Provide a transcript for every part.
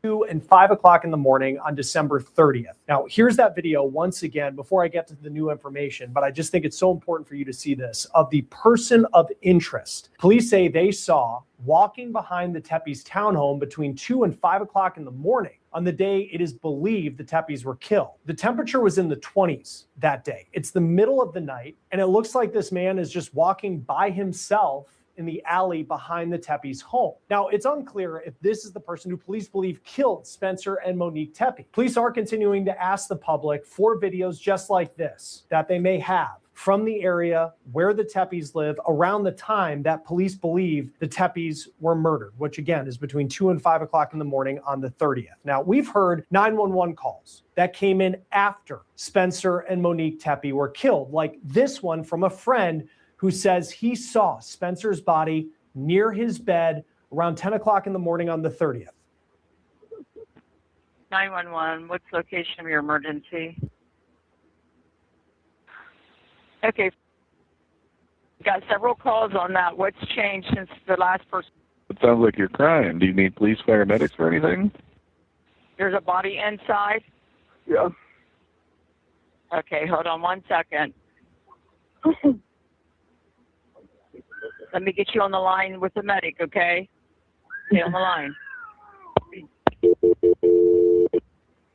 2 and 5 o'clock in the morning on December 30th. Now, here's that video once again before I get to the new information, but I just think it's so important for you to see this, of the person of interest. Police say they saw walking behind the Tepe's townhome between 2 and 5 o'clock in the morning on the day it is believed the Tepes were killed. The temperature was in the 20s that day. It's the middle of the night, and it looks like this man is just walking by himself in the alley behind the Tepes' home. Now, it's unclear if this is the person who police believe killed Spencer and Monique Tepe. Police are continuing to ask the public for videos just like this that they may have from the area where the Tepes live around the time that police believe the Tepes were murdered, which again is between 2 and 5 o'clock in the morning on the 30th. Now, we've heard 911 calls that came in after Spencer and Monique Tepe were killed, like this one from a friend who says he saw Spencer's body near his bed around 10 o'clock in the morning on the 30th. 911, what's the location of your emergency? Okay. Got several calls on that. What's changed since the last person? It sounds like you're crying. Do you need police, paramedics, or anything? There's a body inside? Yeah. Okay, hold on one second. Let me get you on the line with the medic, okay? Stay on the line.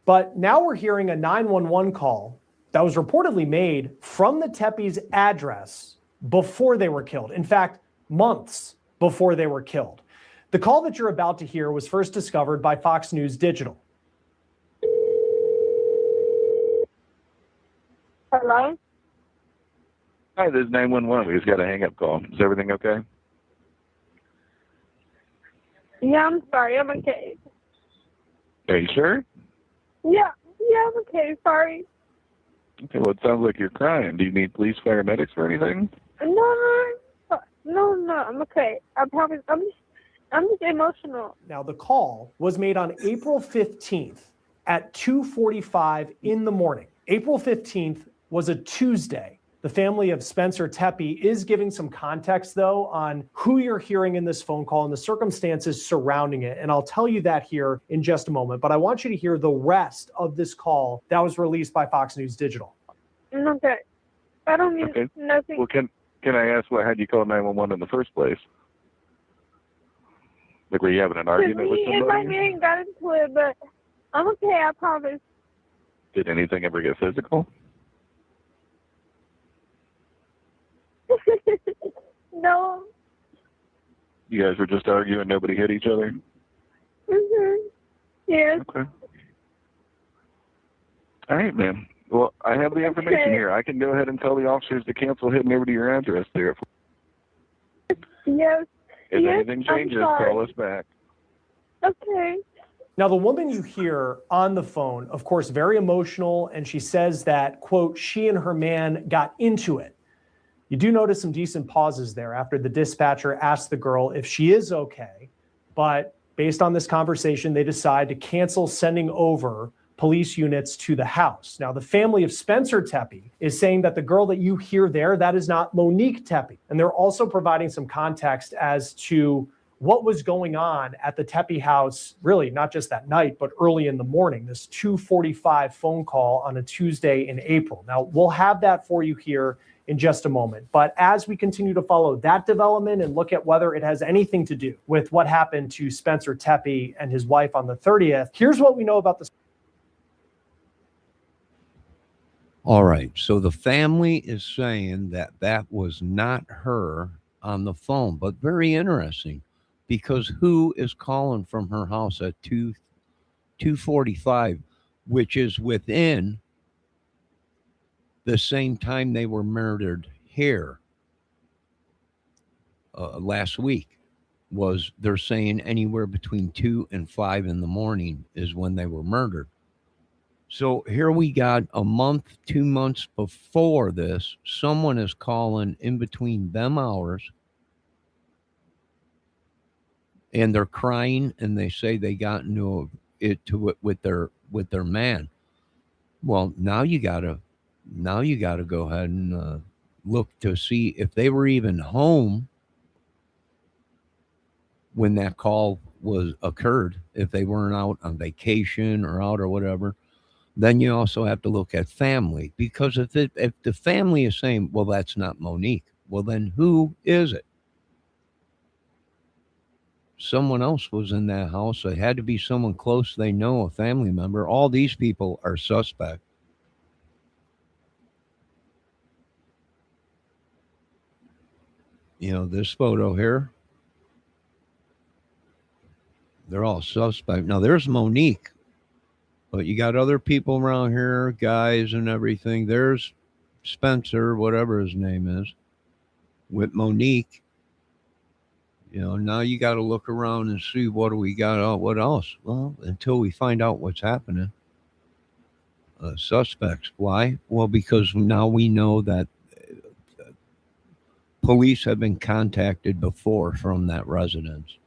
But now we're hearing a 911 call that was reportedly made from the Tepes' address before they were killed. In fact, months before they were killed. The call that you're about to hear was first discovered by Fox News Digital. Hello? Hi, this is 911. We just got a hang-up call. Is everything okay? Yeah, I'm sorry. I'm okay. Are you sure? Yeah, I'm okay. Sorry. Okay, well, it sounds like you're crying. Do you need police, paramedics, or anything? No, I'm okay. I promise. I'm just emotional. Now, the call was made on April 15th at 2:45 in the morning. April 15th was a Tuesday. The family of Spencer Tepe is giving some context, though, on who you're hearing in this phone call and the circumstances surrounding it. And I'll tell you that here in just a moment. But I want you to hear the rest of this call that was released by Fox News Digital. Okay. I don't need nothing. Well, can I ask what had you call 911 in the first place? Like, were you having an argument with somebody? Me and my man got into it, but I'm okay, I promise. Did anything ever get physical? No. You guys were just arguing, nobody hit each other? Yes. Okay. All right, ma'am. Well, I have the information here. I can go ahead and tell the officers to cancel heading over to your address there. Yes. If anything changes, call us back. Okay. Now, the woman you hear on the phone, of course, very emotional, and she says that, quote, she and her man got into it. You do notice some decent pauses there after the dispatcher asked the girl if she is okay, but based on this conversation, they decide to cancel sending over police units to the house. Now, the family of Spencer Tepe is saying that the girl that you hear there, that is not Monique Tepe. And they're also providing some context as to what was going on at the Tepe house, really not just that night, but early in the morning, this 2:45 phone call on a Tuesday in April. Now, we'll have that for you here in just a moment. But as we continue to follow that development and look at whether it has anything to do with what happened to Spencer Tepe and his wife on the 30th, here's what we know about the. All right. So the family is saying that that was not her on the phone, but very interesting because who is calling from her house at 2:45, which is within the same time they were murdered here last week. Was they're saying anywhere between 2 and 5 in the morning is when they were murdered. So here we got a month, 2 months before this, someone is calling in between them hours and they're crying and they say they got into it with their man. Well, now you gotta go ahead and look to see if they were even home when that call was occurred, if they weren't out on vacation or out or whatever, then you also have to look at family, because if the family is saying, well, that's not Monique, well, then who is it? Someone else was in that house. It had to be someone close they know, a family member. All these people are suspect. You know, this photo here, they're all suspect. Now, there's Monique, but you got other people around here, guys and everything. There's Spencer, whatever his name is, with Monique. You know, now you got to look around and see what do we got. Oh, what else? Well, until we find out what's happening. Suspects. Why? Well, because now we know that police have been contacted before from that residence,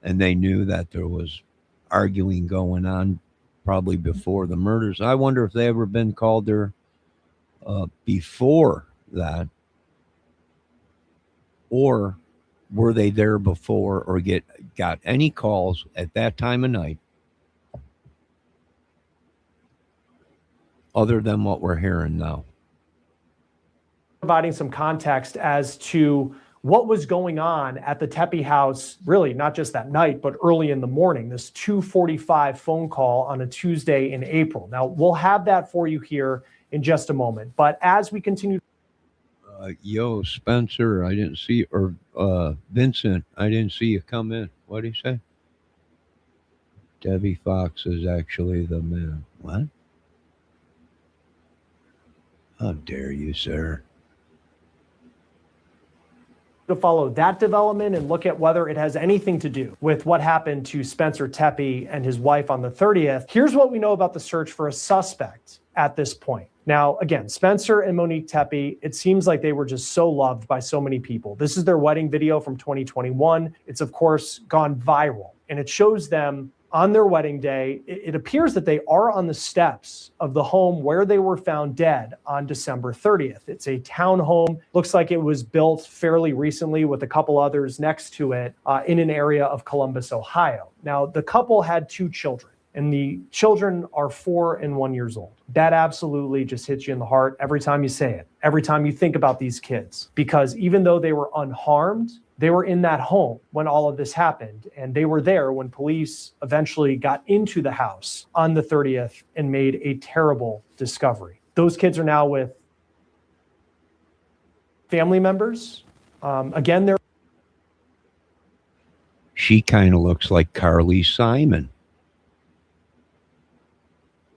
and they knew that there was arguing going on probably before the murders. I wonder if they ever been called there before that, or were they there before, or got any calls at that time of night other than what we're hearing now. Providing some context as to what was going on at the Tepe house, really not just that night, but early in the morning, this 2:45 phone call on a Tuesday in April. Now, we'll have that for you here in just a moment. But as we continue. Yo, Spencer, I didn't see, or Vincent, I didn't see you come in. What did he say? Debbie Fox is actually the man. What? How dare you, sir? To follow that development and look at whether it has anything to do with what happened to Spencer Tepe and his wife on the 30th. Here's what we know about the search for a suspect at this point. Now, again, Spencer and Monique Tepe, it seems like they were just so loved by so many people. This is their wedding video from 2021. It's, of course, gone viral, and it shows them on their wedding day. It appears that they are on the steps of the home where they were found dead on December 30th. It's a townhome. Looks like it was built fairly recently with a couple others next to it in an area of Columbus, Ohio. Now, the couple had 2 children, and the children are 4 and 1 years old. That absolutely just hits you in the heart every time you say it, every time you think about these kids, because even though they were unharmed, they were in that home when all of this happened, and they were there when police eventually got into the house on the 30th and made a terrible discovery. Those kids are now with family members. Again, they're. She kind of looks like Carly Simon.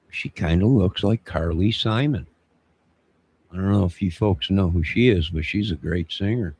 She kind of looks like Carly Simon. I don't know if you folks know who she is, but she's a great singer.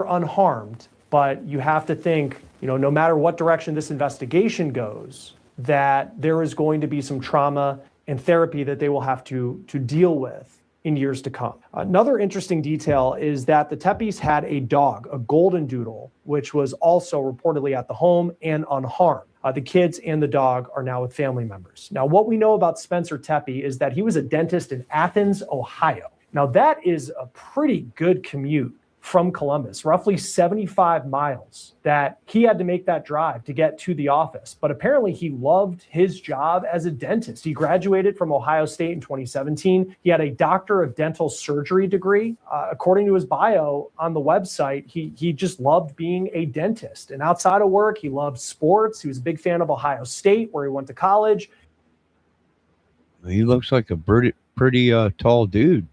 Unharmed, but you have to think, no matter what direction this investigation goes, that there is going to be some trauma and therapy that they will have to deal with in years to come. Another interesting detail is that the Tepes had a dog, a golden doodle, which was also reportedly at the home and unharmed. The kids and the dog are now with family members. Now, what we know about Spencer Tepe is that he was a dentist in Athens, Ohio. Now, that is a pretty good commute from Columbus, roughly 75 miles, that he had to make that drive to get to the office. But apparently he loved his job as a dentist. He graduated from Ohio State in 2017. He had a doctor of dental surgery degree. According to his bio on the website, he just loved being a dentist. And outside of work, he loved sports. He was a big fan of Ohio State, where he went to college. He looks like a pretty tall dude.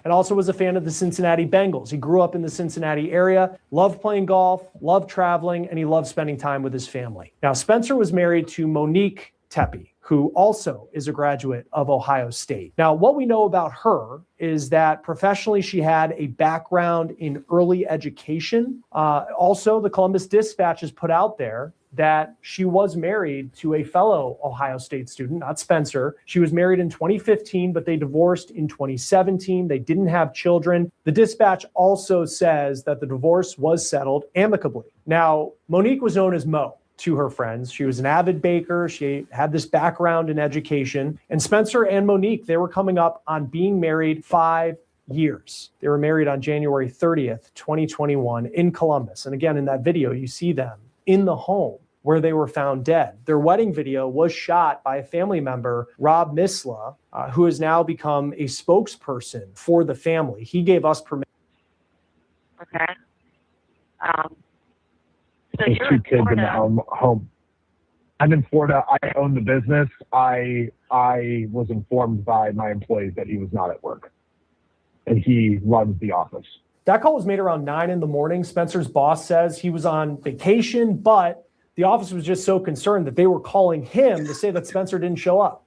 And also was a fan of the Cincinnati Bengals. He grew up in the Cincinnati area, loved playing golf, loved traveling, and he loved spending time with his family. Now, Spencer was married to Monique Tepe, who also is a graduate of Ohio State. Now, what we know about her is that professionally she had a background in early education. Also, the Columbus Dispatch has put out there that she was married to a fellow Ohio State student, not Spencer. She was married in 2015, but they divorced in 2017. They didn't have children. The Dispatch also says that the divorce was settled amicably. Now, Monique was known as Mo to her friends. She was an avid baker. She had this background in education. And Spencer and Monique, they were coming up on being married 5 years. They were married on January 30th, 2021 in Columbus. And again, in that video, you see them in the home where they were found dead. Their wedding video was shot by a family member, Rob Misla, who has now become a spokesperson for the family. He gave us permission. Okay. So There's you're two in kids in the Florida. home. I'm in Florida. I own the business. I was informed by my employees that he was not at work, and he runs the office. That call was made around 9 in the morning. Spencer's boss says he was on vacation, but the office was just so concerned that they were calling him to say that Spencer didn't show up.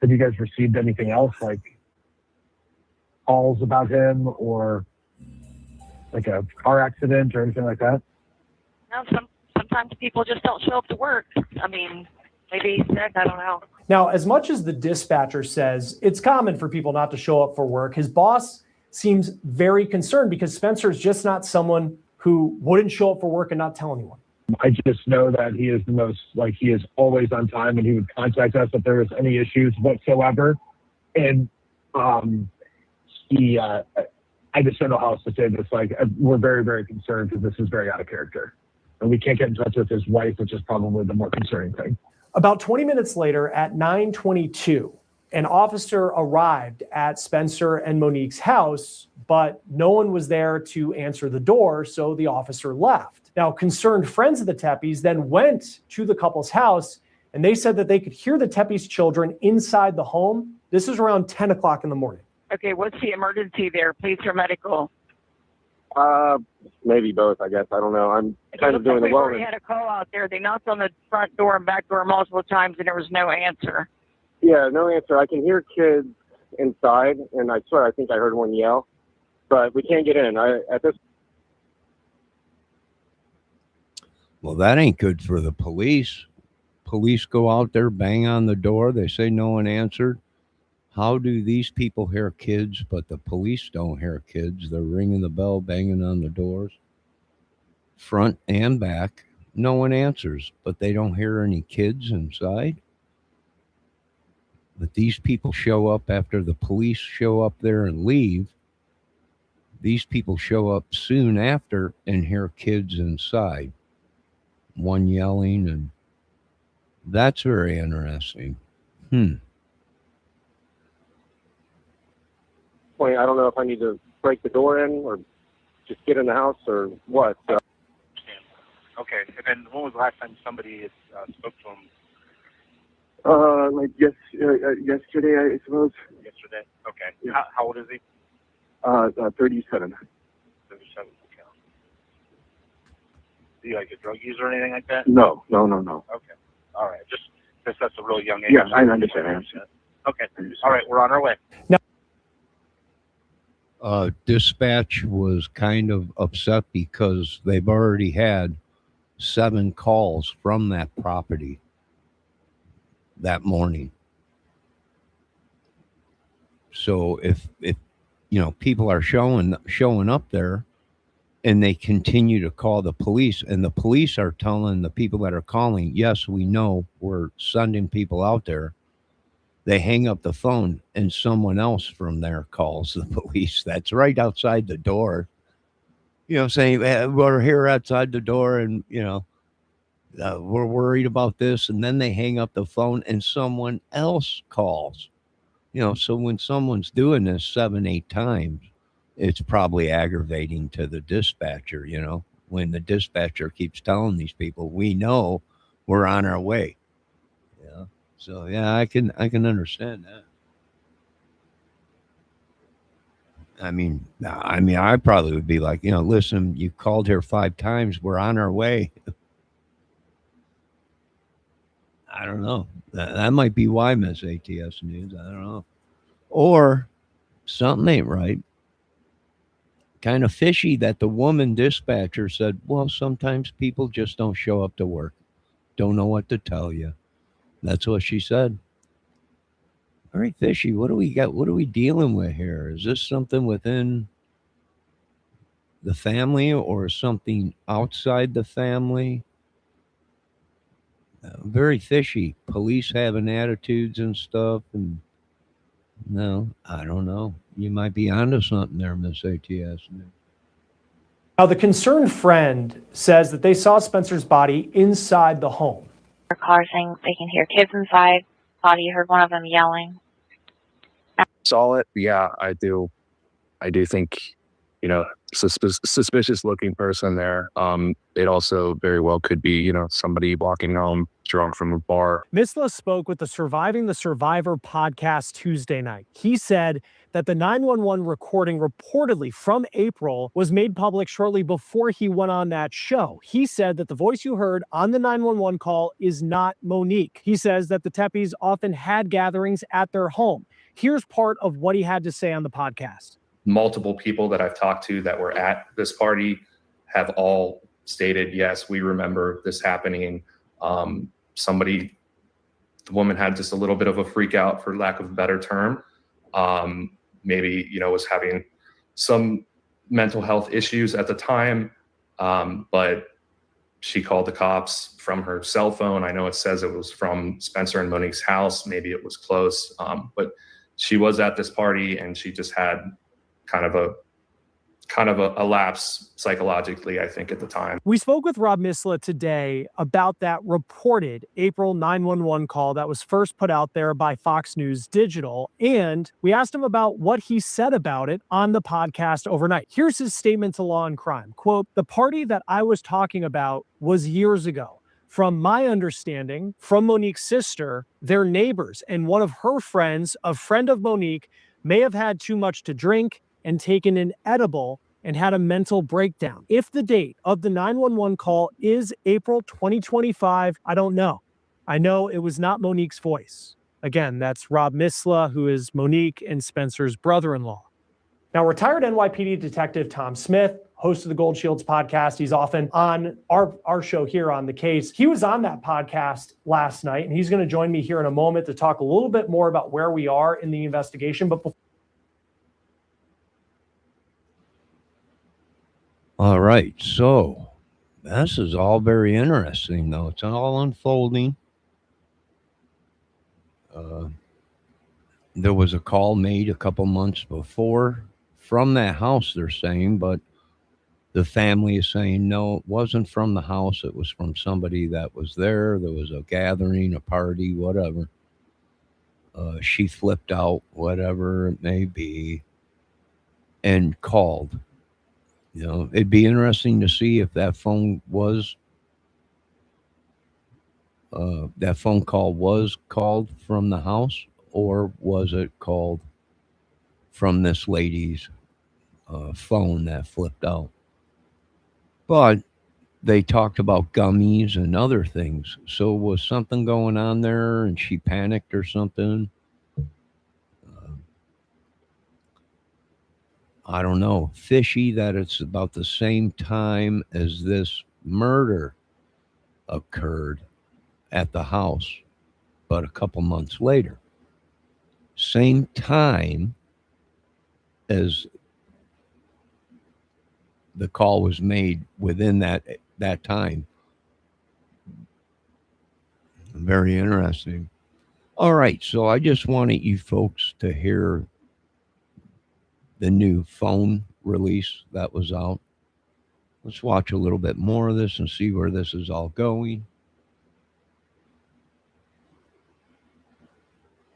Have you guys received anything else, like calls about him or like a car accident or anything like that? No, sometimes people just don't show up to work. I mean, maybe he's sick. I don't know. Now, as much as the dispatcher says it's common for people not to show up for work, his boss seems very concerned because Spencer's just not someone who wouldn't show up for work and not tell anyone. I just know that he is the most, like, he is always on time, and he would contact us if there was any issues whatsoever. And I just don't know how else to say this. Like, we're very, very concerned because this is very out of character. And we can't get in touch with his wife, which is probably the more concerning thing. About 20 minutes later at 9:22, an officer arrived at Spencer and Monique's house, but no one was there to answer the door, so the officer left. Now, concerned friends of the Teppes then went to the couple's house, and they said that they could hear the Teppes children inside the home. This is around 10 o'clock in the morning. Okay, what's the emergency there? Police or medical? Maybe both, I guess. I don't know. I'm kind of It looks doing like the we already wellness. had a call out there. They knocked on the front door and back door multiple times, and there was no answer. Yeah, no answer. I can hear kids inside, and I swear I think I heard one yell, but we can't get in. Well, that ain't good for the police. Police go out there, bang on the door. They say no one answered. How do these people hear kids, but the police don't hear kids? They're ringing the bell, banging on the doors, front and back. No one answers, but they don't hear any kids inside. But these people show up after the police show up there and leave. These people show up soon after and hear kids inside. One yelling, and that's very interesting. Point, I don't know if I need to break the door in or just get in the house or what. So. Okay, and then when was the last time somebody spoke to him? Like yesterday, I suppose. Yesterday? Okay. Yeah. How old is he? 37. 37, okay. Is he like a drug user or anything like that? No. Okay. All right. Just because that's a really young age. Yeah, I understand. Okay. All right, we're on our way. Dispatch was kind of upset because they've already had 7 calls from that property that morning. So if people are showing up there and they continue to call the police, and the police are telling the people that are calling, yes, we know, we're sending people out there. They hang up the phone and someone else from there calls the police. That's right outside the door, saying, we're here outside the door and, we're worried about this. And then they hang up the phone and someone else calls, so when someone's doing this 7-8 times, it's probably aggravating to the dispatcher, when the dispatcher keeps telling these people, we know we're on our way. So yeah, I can understand that. I mean, I probably would be like, listen, you called here 5 times. We're on our way. I don't know. That might be why, Miss ATS News. I don't know. Or something ain't right. Kind of fishy that the woman dispatcher said, well, sometimes people just don't show up to work. Don't know what to tell you. That's what she said. Very fishy. What do we got? What are we dealing with here? Is this something within the family or something outside the family? very fishy. Police having attitudes and stuff, and no, I don't know. You might be onto something there, Miss ATS. Now, the concerned friend says that they saw Spencer's body inside the home. Car saying they can hear kids inside. Thought he heard one of them yelling. Saw it. Yeah, I do. I do think, suspicious looking person there. It also very well could be, somebody walking home drunk from a bar. Misla spoke with the Surviving the Survivor podcast Tuesday night. He said that the 911 recording reportedly from April was made public shortly before he went on that show. He said that the voice you heard on the 911 call is not Monique. He says that the Teppes often had gatherings at their home. Here's part of what he had to say on the podcast. Multiple people that I've talked to that were at this party have all stated, yes, we remember this happening. The woman had just a little bit of a freak out, for lack of a better term. Maybe, was having some mental health issues at the time. But she called the cops from her cell phone. I know it says it was from Spencer and Monique's house. Maybe it was close. But she was at this party and she just had kind of a lapse psychologically, I think, at the time. We spoke with Rob Misla today about that reported April 911 call that was first put out there by Fox News Digital, and we asked him about what he said about it on the podcast overnight. Here's his statement to Law and Crime. Quote, "The party that I was talking about was years ago. From my understanding, from Monique's sister, their neighbors, and one of her friends, a friend of Monique, may have had too much to drink and taken an edible and had a mental breakdown. If the date of the 911 call is April 2025, I don't know. I know it was not Monique's voice." Again, that's Rob Misla, who is Monique and Spencer's brother-in-law. Now, retired NYPD Detective Tom Smith, host of the Gold Shields podcast, he's often on our show here on The Case. He was on that podcast last night, and he's going to join me here in a moment to talk a little bit more about where we are in the investigation. But All right, so this is all very interesting, though. It's all unfolding. There was a call made a couple months before from that house, they're saying, but the family is saying, no, it wasn't from the house. It was from somebody that was there. There was a gathering, a party, whatever. She flipped out, whatever it may be, and called. It'd be interesting to see if that phone call was called from the house, or was it called from this lady's phone that flipped out. But they talked about gummies and other things. So was something going on there and she panicked or something? I don't know. Fishy that it's about the same time as this murder occurred at the house, but a couple months later. Same time as the call was made within that time. Very interesting. All right, so I just wanted you folks to hear the new phone release that was out. Let's watch a little bit more of this and see where this is all going.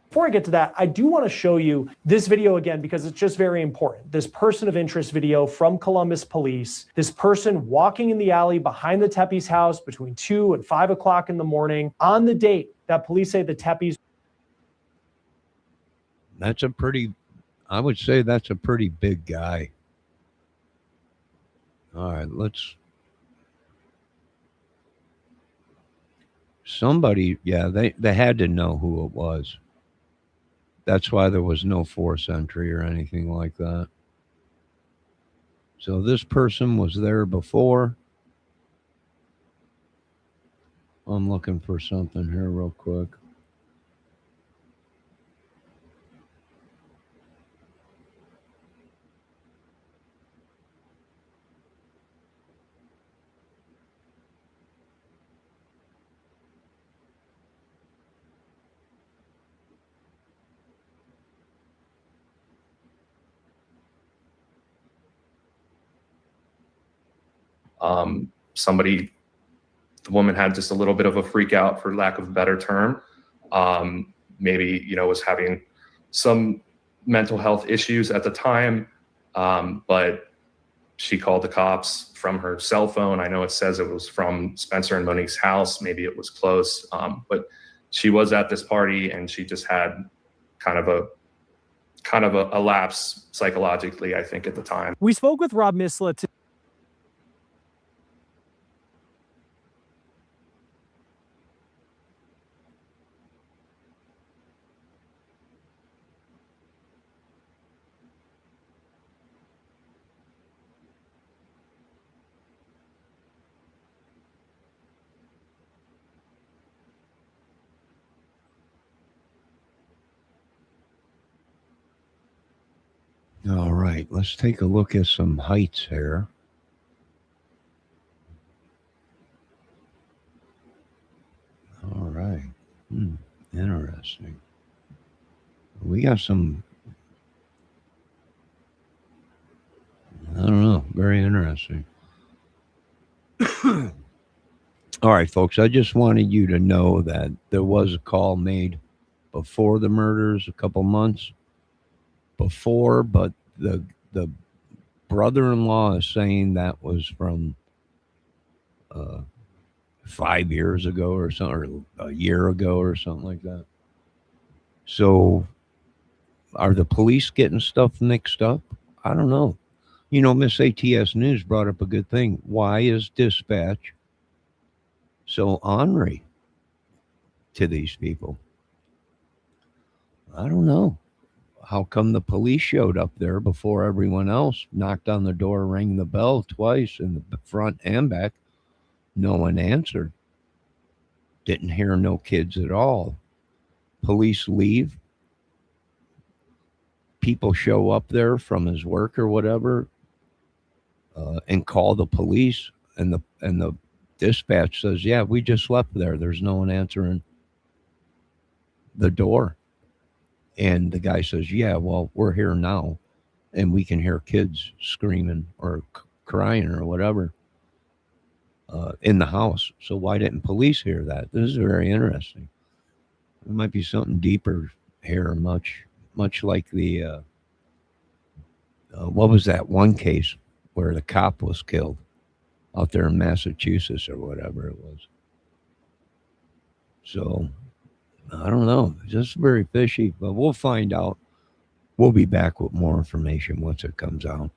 Before I get to that, I do want to show you this video again because it's just very important. This person of interest video from Columbus Police, this person walking in the alley behind the Teppes house between 2 and 5 o'clock in the morning on the date that police say the Teppes. I would say that's a pretty big guy. All right, they had to know who it was. That's why there was no force entry or anything like that. So this person was there before. I'm looking for something here real quick. The woman had just a little bit of a freak out, for lack of a better term. Maybe, was having some mental health issues at the time. But she called the cops from her cell phone. I know it says it was from Spencer and Monique's house. Maybe it was close. But she was at this party, and she just had kind of a lapse psychologically, I think, at the time. We spoke with Rob Misla to All right, let's take a look at some heights here. All right. Interesting. We got some, I don't know, very interesting. All right, folks, I just wanted you to know that there was a call made before the murders, a couple months before, but the brother-in-law is saying that was from 5 years ago or something, or a year ago or something like that. So are the police getting stuff mixed up? I don't know. Miss ATS News brought up a good thing. Why is dispatch so ornery to these people? I don't know. How come the police showed up there before everyone else, knocked on the door, rang the bell twice in the front and back? No one answered. Didn't hear no kids at all. Police leave. People show up there from his work or whatever, and call the police, and the dispatch says, yeah, we just left there. There's no one answering the door. And the guy says, yeah, well, we're here now, and we can hear kids screaming or crying or whatever in the house. So why didn't police hear that? This is very interesting. There might be something deeper here, much like the what was that one case where the cop was killed out there in Massachusetts or whatever it was. So I don't know. It's just very fishy, but we'll find out. We'll be back with more information once it comes out.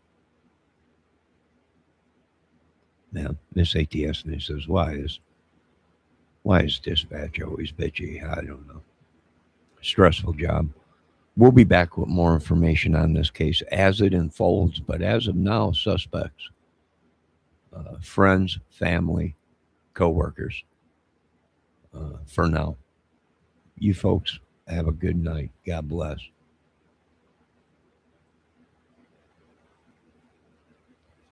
Now, Miss ATS News says, why is dispatch always bitchy? I don't know. Stressful job. We'll be back with more information on this case as it unfolds, but as of now, suspects, friends, family, co-workers, for now. You folks have a good night. God bless.